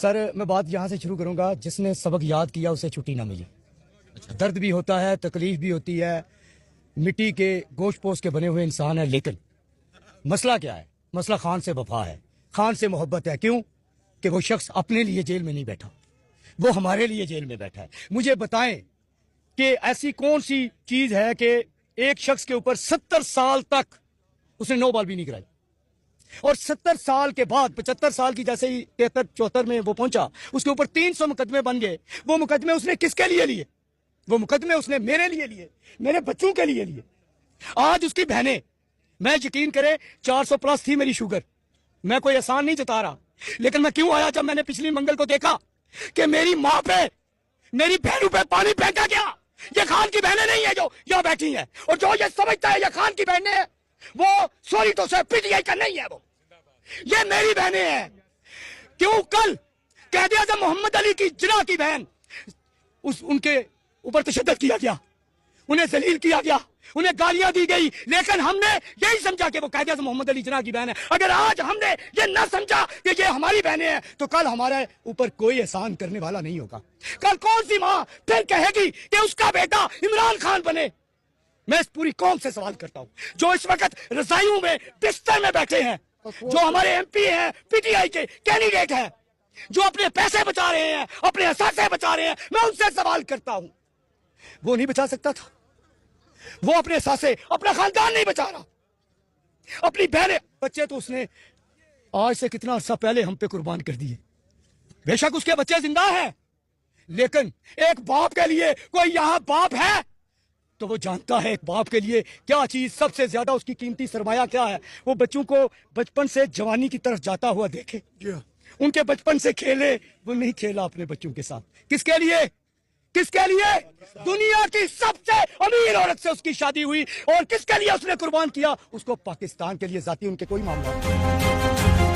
Sir मैं बात यहाँ से शुरू करूंगा, जिसने सबक याद किया उसे छुट्टी ना मिली। दर्द भी होता है, तकलीफ भी होती है, मिट्टी के गोश्त पोस्ट के बने हुए इंसान है, लेकिन मसला क्या है? मसला खान से वफा है, खान से मोहब्बत है। क्यों? कि वो शख्स अपने लिए जेल में नहीं बैठा, वो हमारे लिए जेल में बैठा है। मुझे बताएं कि ऐसी कौन सी चीज है कि एक शख्स के ऊपर 70 साल तक उसने 9 बॉल भी नहीं कराई, और 70 साल के बाद 75 साल की जैसे ही 73-74 में वो पहुंचा, उसके ऊपर 300 मुकदमे बन गए। वो मुकदमे उसने किसके लिए लिए? वो मुकदमे उसने मेरे लिए लिए, मेरे बच्चों के लिए लिए। आज उसकी बहनें, मैं यकीन करे 400 प्लस थी मेरी शुगर, मैं कोई एहसान नहीं जता रहा, लेकिन मैं क्यों आया जब मैंने पिछली मंगल को देखा कि मेरी माँ पे, मेरी बहनों पे पानी फेंका गया। ये खान की बहनें नहीं है जो यहाँ बैठी हैं, और जो ये समझता है ये खान की बहनें हैं, वो सॉरी तो से पीटीआई का नहीं है, वो ये मेरी बहनें हैं। क्यों? कल कायदे आज़म मोहम्मद अली की जिना की बहन, उनके ऊपर तशद्दुद किया गया, उन्हें जलील किया गया, उन्हें गालियां दी गई, लेकिन हमने यही समझा कि वो कायदे आज़म मोहम्मद अली जिना की बहन है। अगर आज हमने ये ना समझा कि ये हमारी बहनें हैं, तो कल हमारे ऊपर कोई एहसान करने वाला नहीं होगा। कल कौन सी माँ फिर कहेगी कि उसका बेटा इमरान खान बने? मैं इस पूरी कौम से सवाल करता हूं, जो इस वक्त रजाइयों में बिस्तर में बैठे हैं, जो हमारे एमपी हैं, पीटीआई के कैंडिडेट हैं, जो अपने पैसे बचा रहे हैं, अपने असासे बचा रहे हैं, मैं उनसे सवाल करता हूं। वो नहीं बचा सकता था? वो अपने असासे, अपना खानदान नहीं बचा रहा, अपनी बहनें बच्चे तो उसने आज से कितना अर्सा पहले हम पे कुर्बान कर दिए। बेशक उसके बच्चे जिंदा हैं, लेकिन एक बाप के लिए कोई यहां बाप है तो वो जानता है एक बाप के लिए क्या चीज सबसे ज्यादा, उसकी कीमती सरमाया क्या है। वो बच्चों को बचपन से जवानी की तरफ जाता हुआ देखे, उनके बचपन से खेले। वो नहीं खेला अपने बच्चों के साथ। किसके लिए? किसके लिए? दुनिया की सबसे अमीर औरत से उसकी शादी हुई, और किसके लिए उसने कुर्बान किया? उसको पाकिस्तान के लिए। जाती उनके कोई मामला नहीं।